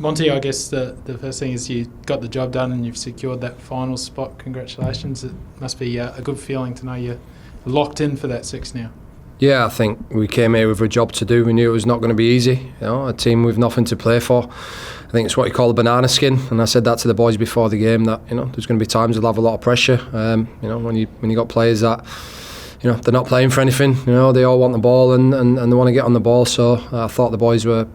Monty, I guess the first thing is you got the job done and you've secured that final spot. Congratulations. It must be a good feeling to know you're locked in for that 6 now. Yeah, I think we came here with a job to do. We knew it was not going to be easy. A team with nothing to play for. I think it's what you call a banana skin, and I said that to the boys before the game, that there's going to be times they'll have a lot of pressure. When you got players that they're not playing for anything. They all want the ball and they want to get on the ball. So I thought the boys were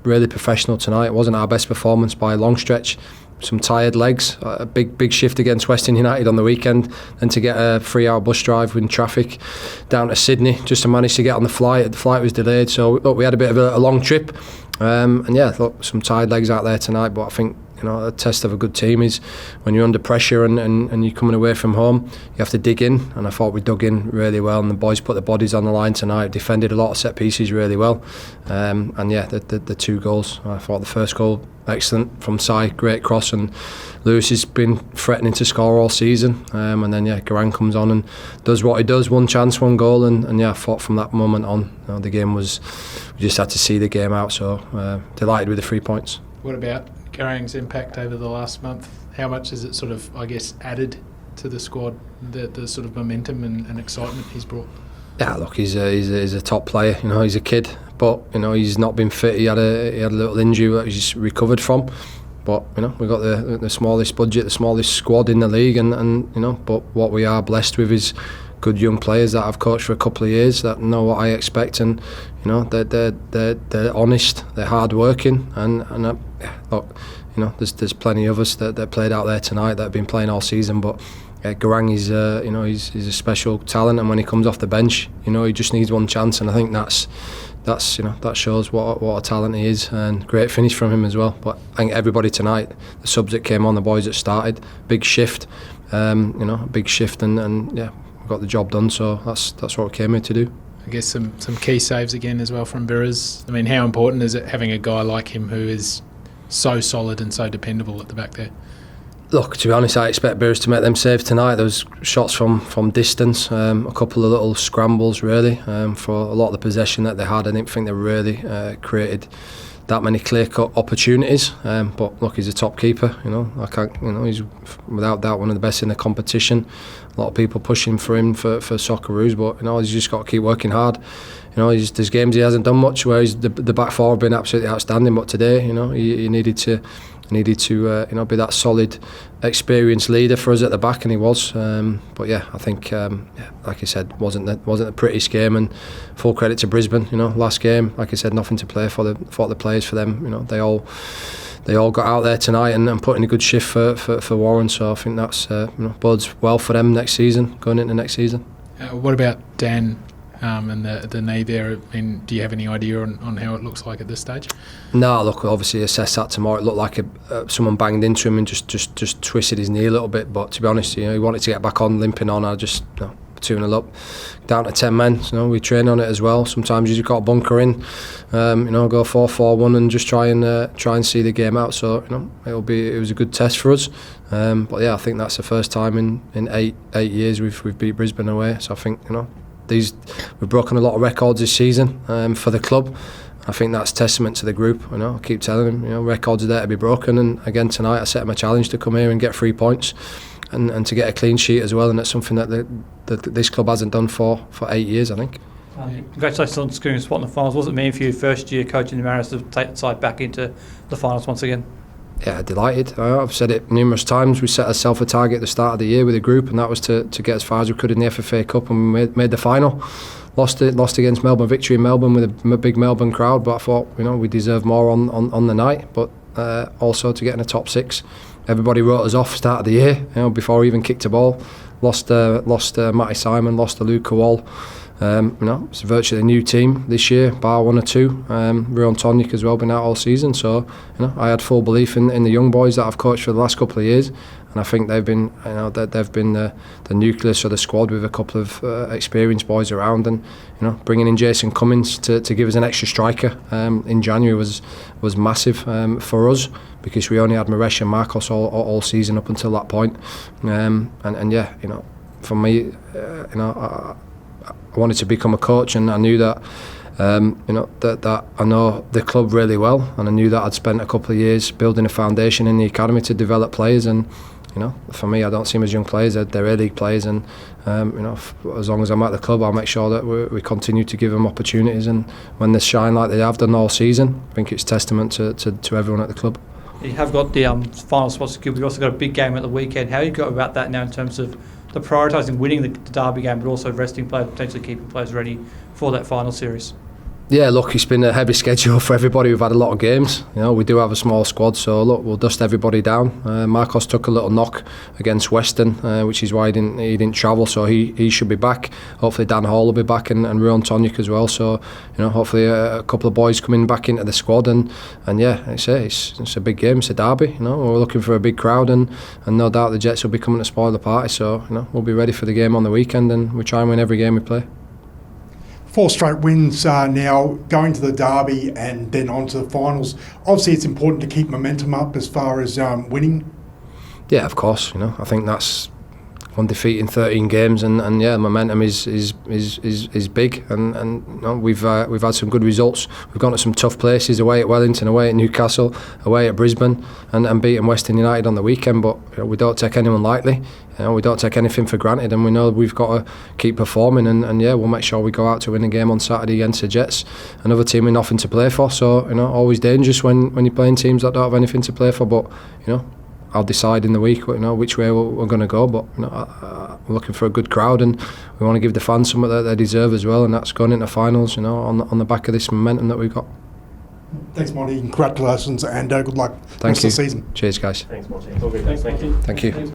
really professional tonight. It wasn't our best performance by a long stretch. Some tired legs, a big shift against Western United on the weekend, and to get a 3-hour bus drive in traffic down to Sydney just to manage to get on the flight. The flight was delayed, so look, we had a bit of a long trip, some tired legs out there tonight. But I think a test of a good team is when you're under pressure and you're coming away from home, you have to dig in, and I thought we dug in really well, and the boys put the bodies on the line tonight, defended a lot of set pieces really well, the 2 goals, I thought the first goal excellent from Si, great cross, and Lewis has been threatening to score all season, and then Garang comes on and does what he does, 1 chance, 1 goal, and I thought from that moment on the game was, we just had to see the game out, so delighted with the 3 points. What about Garang's impact over the last month? How much has it sort of, I guess, added to the squad, the sort of momentum and excitement he's brought? Yeah, look, he's a top player. He's a kid, but he's not been fit. He had a little injury that he's recovered from. But we've got the smallest budget, the smallest squad in the league, and but what we are blessed with is good young players that I've coached for a couple of years that know what I expect, and they're honest, they're hard working, and look, there's plenty of us that played out there tonight that have been playing all season, but Garang is he's a special talent, and when he comes off the bench, he just needs 1 chance, and I think that shows what a talent he is, and great finish from him as well. But I think everybody tonight, the subs that came on, the boys that started, big shift, and we got the job done, so that's what we came here to do. I guess some key saves again as well from Viras. I mean, how important is it having a guy like him who is so solid and so dependable at the back there? Look, to be honest, I expect Viras to make them saves tonight. There was shots from distance, a couple of little scrambles really, for a lot of the possession that they had. I didn't think they really created that many clear-cut opportunities, but look, he's a top keeper. He's without doubt one of the best in the competition. A lot of people pushing for him for Socceroos, but he's just got to keep working hard. There's games he hasn't done much where the back four have been absolutely outstanding, but today, he needed to be that solid, experienced leader for us at the back, and he was. But I think, like I said, wasn't the prettiest game, and full credit to Brisbane. Last game, like I said, nothing to play for the players, for them. They all got out there tonight and put in a good shift for Warren. So I think that's bodes well for them next season, going into next season. What about Dan? And the knee there, I mean, do you have any idea on how it looks like at this stage? No, look, we'll obviously assess that tomorrow. It looked like someone banged into him and just twisted his knee a little bit, but to be honest, he wanted to get back on, limping on. I just 2-0 up, down to 10 men. We train on it as well. Sometimes you just got to bunker in, go 4-4-1 and just try and see the game out. So it was a good test for us. But I think that's the first time in eight years we've beat Brisbane away. So I think we've broken a lot of records this season for the club. I think that's testament to the group. I keep telling them, records are there to be broken, and again tonight I set them a challenge to come here and get 3 points and to get a clean sheet as well, and that's something that this club hasn't done for 8 years, I think. Congratulations on securing a spot in the finals. What does it mean for you, first year coaching the Mariners, to take the side back into the finals once again? Yeah, delighted. I've said it numerous times. We set ourselves a target at the start of the year with a group, and that was to get as far as we could in the FFA Cup, and we made the final. Lost against Melbourne, victory in Melbourne with a big Melbourne crowd, but I thought we deserved more on the night, but also to get in the top 6. Everybody wrote us off start of the year, before we even kicked a ball. Lost Matty Simon, lost Luca Wall. It's virtually a new team this year, bar 1 or 2. Rion Tonic as well, been out all season. So I had full belief in the young boys that I've coached for the last couple of years, and I think they've been the nucleus of the squad, with a couple of experienced boys around, and bringing in Jason Cummins to give us an extra striker in January was massive for us, because we only had Maresh and Marcos all season up until that point. For me, I wanted to become a coach, and I knew that that I know the club really well, and I knew that I'd spent a couple of years building a foundation in the academy to develop players. And for me, I don't see them as young players; they're A-League players. And as long as I'm at the club, I'll make sure that we continue to give them opportunities. And when they shine like they have done all season, I think it's testament to everyone at the club. You have got the final spot secured. We've also got a big game at the weekend. How you go about that now in terms of the prioritising winning the derby game, but also resting players, potentially keeping players ready for that final series? Yeah, look, it's been a heavy schedule for everybody. We've had a lot of games. We do have a small squad, so look, we'll dust everybody down. Marcos took a little knock against Western, which is why he didn't travel, so he should be back. Hopefully Dan Hall will be back, and Ruan Tonic as well. So hopefully a couple of boys coming back into the squad, and yeah, it's a big game. It's a derby. We're looking for a big crowd, and no doubt the Jets will be coming to spoil the party. So we'll be ready for the game on the weekend, and we try and win every game we play. 4 straight wins now, going to the derby and then on to the finals. Obviously, it's important to keep momentum up as far as winning. Yeah, of course. I think that's one defeat in 13 games, and yeah, momentum is big, and we've had some good results. We've gone to some tough places, away at Wellington, away at Newcastle, away at Brisbane, and beating Western United on the weekend. But we don't take anyone lightly. We don't take anything for granted, and we know we've got to keep performing, and yeah, we'll make sure we go out to win a game on Saturday against the Jets, another team with nothing to play for. So always dangerous when you're playing teams that don't have anything to play for. But I'll decide in the week which way we're going to go, but we're looking for a good crowd, and we want to give the fans something that they deserve as well, and that's going into finals on the back of this momentum that we've got. Thanks, Monty. Congratulations, and good luck Thank rest you. of the season. Cheers, guys. Thanks, Monty. All good. Thanks, Monty. Thank you.